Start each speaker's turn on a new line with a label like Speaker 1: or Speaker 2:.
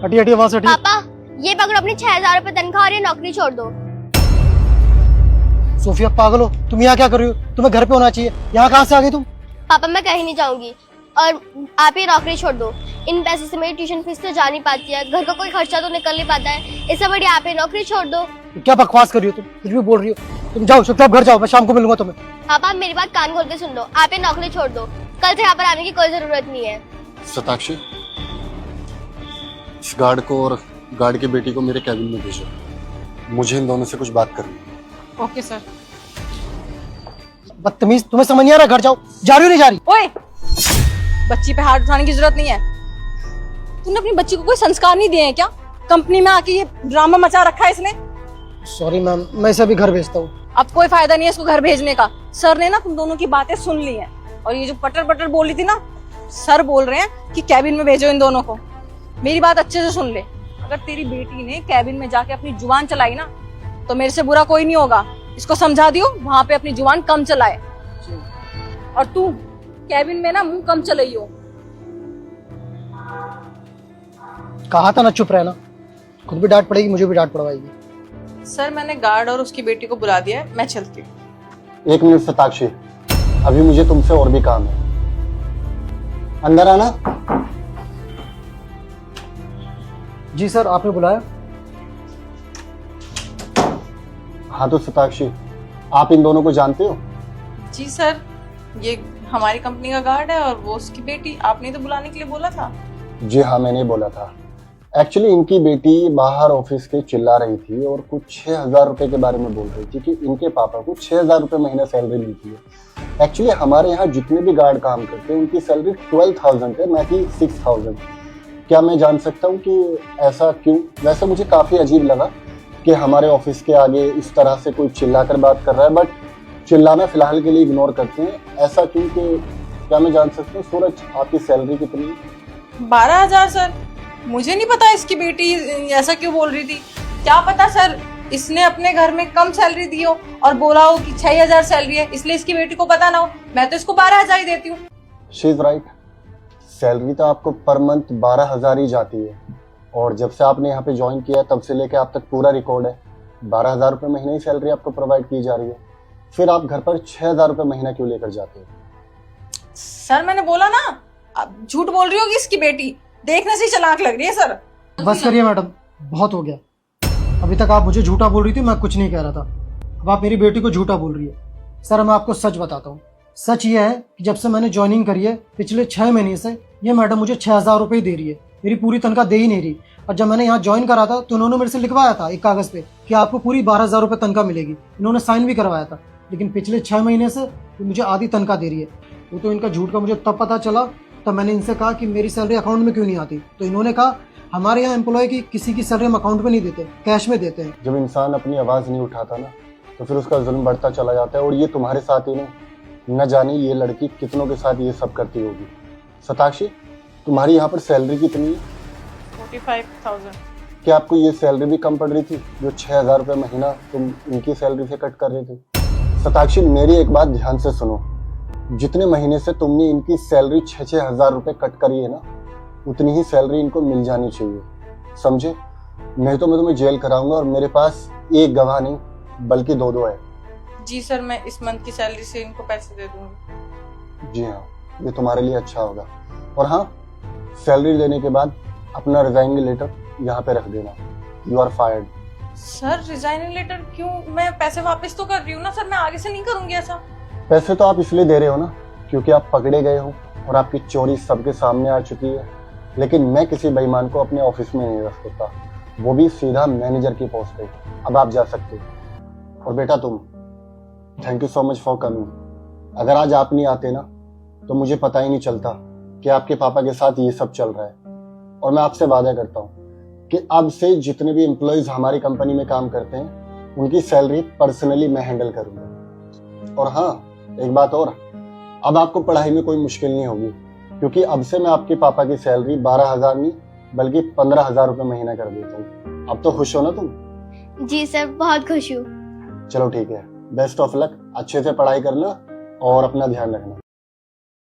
Speaker 1: हटिए हटिए वहां से हटिए।
Speaker 2: पापा ये पकड़ो अपनी 6000 रुपए तनख्वाह और ये नौकरी छोड़ दो।
Speaker 1: सोफिया पागल हो तुम, यहाँ क्या कर रही हो? तुम्हें घर पे होना चाहिए, यहाँ कहाँ से आ गई तुम?
Speaker 2: पापा मैं कहीं नहीं जाऊंगी और आप ये नौकरी छोड़ दो। इन पैसे से मेरी ट्यूशन फीस तो जा नहीं पाती है, घर का कोई खर्चा तो निकल नहीं पाता है, इससे बढ़िया आप ये नौकरी छोड़ दो।
Speaker 1: क्या बकवास कर रही हो तुम, कुछ भी बोल रही हो? तुम जाओ चुपचाप घर जाओ, मैं शाम को मिलूंगा तुम्हें।
Speaker 2: पापा मेरी बात कान खोल के सुन लो, आप ये नौकरी छोड़ दो, कल से यहाँ पर आने की कोई जरूरत नहीं है।
Speaker 3: सताक्षी, इस गार्ड को और गार्ड की बेटी को मेरे कैबिन में भेजो, मुझे इन दोनों से कुछ बात करनी है।
Speaker 4: Okay sir.
Speaker 1: बदतमीज, तुम्हें समझ नहीं आ रहा? घर जाओ। जा रही हो नहीं जा रही?
Speaker 4: ओए, बच्ची पे हाथ उठाने की जरूरत नहीं है। तूने अपनी बच्ची को कोई संस्कार नहीं दिए हैं क्या? कंपनी में आके ये ड्रामा मचा रखा है इसने।
Speaker 1: सॉरी मैम, मैं इसे अभी घर भेजता हूँ।
Speaker 4: अब कोई फायदा नहीं है इसको घर भेजने का। सर ने ना तुम दोनों की बातें सुन ली हैं और ये जो पटर पटर बोल रही थी ना, सर बोल रहे हैं कि कैबिन में भेजो इन दोनों को। मेरी बात अच्छे से सुन ले, अगर तेरी बेटी ने कैबिन में जाके अपनी जुबान चलाई ना तो मेरे से बुरा कोई नहीं होगा। इसको समझा दियो वहां पे अपनी जुबान कम चलाए। और तू कैबिन में ना मुंह कम चलाइयो।
Speaker 1: कहा था ना चुप रहना, खुद भी डांट पड़ेगी मुझे भी डांट पड़वाएगी।
Speaker 4: सर मैंने गार्ड और उसकी बेटी को बुला दिया है, मैं चलती हूँ।
Speaker 3: 1 मिनट सताक्षी, अभी मुझे तुमसे और भी काम है। अंदर आना।
Speaker 1: जी सर, आपने बुलाया?
Speaker 3: हाँ तो सताक्षी, आप इन दोनों को जानते हो?
Speaker 4: जी सर, ये हमारी कंपनी का गार्ड है और वो उसकी बेटी। आपने तो बुलाने के लिए बोला था।
Speaker 3: जी हाँ, मैंने बोला था। एक्चुअली इनकी बेटी बाहर ऑफिस के चिल्ला रही थी और कुछ 6000 रुपए के बारे में बोल रही थी कि इनके पापा को 6000 रुपए महीना सैलरी मिलती है। एक्चुअली हमारे यहाँ जितने भी गार्ड काम करते हैं उनकी सैलरी 12,000 है, ना कि 6,000। क्या मैं जान सकता हूँ कि ऐसा क्यों? वैसे मुझे काफ़ी अजीब लगा कि हमारे ऑफिस के आगे इस तरह से कोई चिल्लाकर बात कर रहा है, बट चिल्लाना फिलहाल के लिए इग्नोर करते हैं। ऐसा क्यों? कि क्या मैं जान सकता हूँ सूरज आपकी सैलरी कितनी है?
Speaker 4: 12,000 सर। मुझे नहीं पता इसकी बेटी ऐसा क्यों बोल रही थी। क्या पता सर इसने अपने घर में कम सैलरी दी हो और बोला हो कि 6,000 सैलरी है, इसलिए इसकी बेटी को पता ना हो। मैं तो इसको 12,000 ही देती हूँ।
Speaker 3: शी इज राइट, सैलरी तो आपको पर मंथ 12,000 ही जाती है और जब से आपने यहाँ पे ज्वाइन किया तब से लेके आप तक पूरा रिकॉर्ड है 12,000 रुपये महीने ही सैलरी आपको प्रोवाइड की जा रही है। फिर आप घर पर 6,000 रुपये महीना क्यों लेकर जाते हो?
Speaker 4: सर मैंने बोला ना, अब झूठ बोल रही होगी इसकी बेटी, देखने से ही चालाक लग रही है सर।
Speaker 1: बस करिए मैडम, बहुत हो गया। अभी तक आप मुझे झूठा बोल रही थी, मैं कुछ नहीं कह रहा था। अब आप मेरी बेटी को झूठा बोल रही है। सर मैं आपको सच बताता हूँ, सच ये है कि जब से मैंने ज्वाइनिंग करी है पिछले 6 महीने से ये मैडम मुझे 6,000 रुपये दे रही है, मेरी पूरी तनख्वाह दे ही नहीं रही। और जब मैंने यहाँ ज्वाइन करा था तो उन्होंने मेरे से लिखवाया था एक कागज़ पे कि आपको पूरी 12,000 रुपये तनख्वाह मिलेगी, इन्होंने साइन भी करवाया था। लेकिन पिछले 6 महीने से ये मुझे आधी तनख्वाह दे रही है। वो तो इनका झूठ का मुझे तब पता चला, तब मैंने इनसे कहा कि मेरी सैलरी अकाउंट में क्यों नहीं आती, तो इन्होंने कहा हमारे यहाँ एम्प्लॉय की किसी की सैलरी हम अकाउंट में नहीं देते, कैश में देते हैं।
Speaker 3: जब इंसान अपनी आवाज़ नहीं उठाता ना तो फिर उसका जुल्म बढ़ता चला जाता है और ये तुम्हारे साथ ही नहीं, न जाने ये लड़की कितनों के साथ ये सब करती होगी। सताक्षी, तुम्हारी यहाँ पर सैलरी कितनी है?
Speaker 4: 45,000।
Speaker 3: क्या आपको ये सैलरी भी कम पड़ रही थी जो 6,000 रुपये महीना तुम इनकी सैलरी से कट कर रहे थे? सताक्षी मेरी एक बात ध्यान से सुनो, जितने महीने से तुमने इनकी सैलरी 6-6 हज़ार रुपये कट करी है ना, उतनी ही सैलरी इनको मिल जानी चाहिए, समझे? नहीं तो मैं तुम्हें जेल कराऊंगा और मेरे पास एक गवाह नहीं बल्कि 2 है।
Speaker 4: जी सर, मैं इस मंथ की सैलरी से इनको पैसे दे दूंगी।
Speaker 3: जी हाँ, ये तुम्हारे लिए अच्छा होगा। और हाँ, सैलरी लेने के बाद अपना रिजाइनिंग लेटर यहाँ पे रख देना, you are fired.
Speaker 4: Sir resigning letter क्यों? मैं पैसे वापस तो कर रही हूँ ना सर, मैं आगे से नहीं करूंगी ऐसा।
Speaker 3: पैसे तो आप इसलिए दे रहे हो ना क्योंकि आप पकड़े गए हो और आपकी चोरी सबके सामने आ चुकी है। लेकिन मैं किसी बेईमान को अपने ऑफिस में नहीं रख सकता, वो भी सीधा मैनेजर की पोस्ट पे। अब आप जा सकते हो। और बेटा तुम, thank you so much for coming. अगर आज आप नहीं आते ना तो मुझे पता ही नहीं चलता कि आपके पापा के साथ ये सब चल रहा है। और मैं आपसे वादा करता हूँ कि अब से जितने भी एम्प्लॉयज हमारी कंपनी में काम करते हैं उनकी सैलरी पर्सनली मैं हैंडल करूंगा। और हाँ, एक बात और, अब आपको पढ़ाई में कोई मुश्किल नहीं होगी क्योंकि अब से मैं आपके पापा की सैलरी 12,000 नहीं बल्कि 15,000 रुपये महीना कर देता हूँ। अब तो खुश हो ना तुम?
Speaker 2: जी सर, बहुत खुश हूँ।
Speaker 3: चलो ठीक है, बेस्ट ऑफ लक, अच्छे से पढ़ाई करना और अपना ध्यान रखना।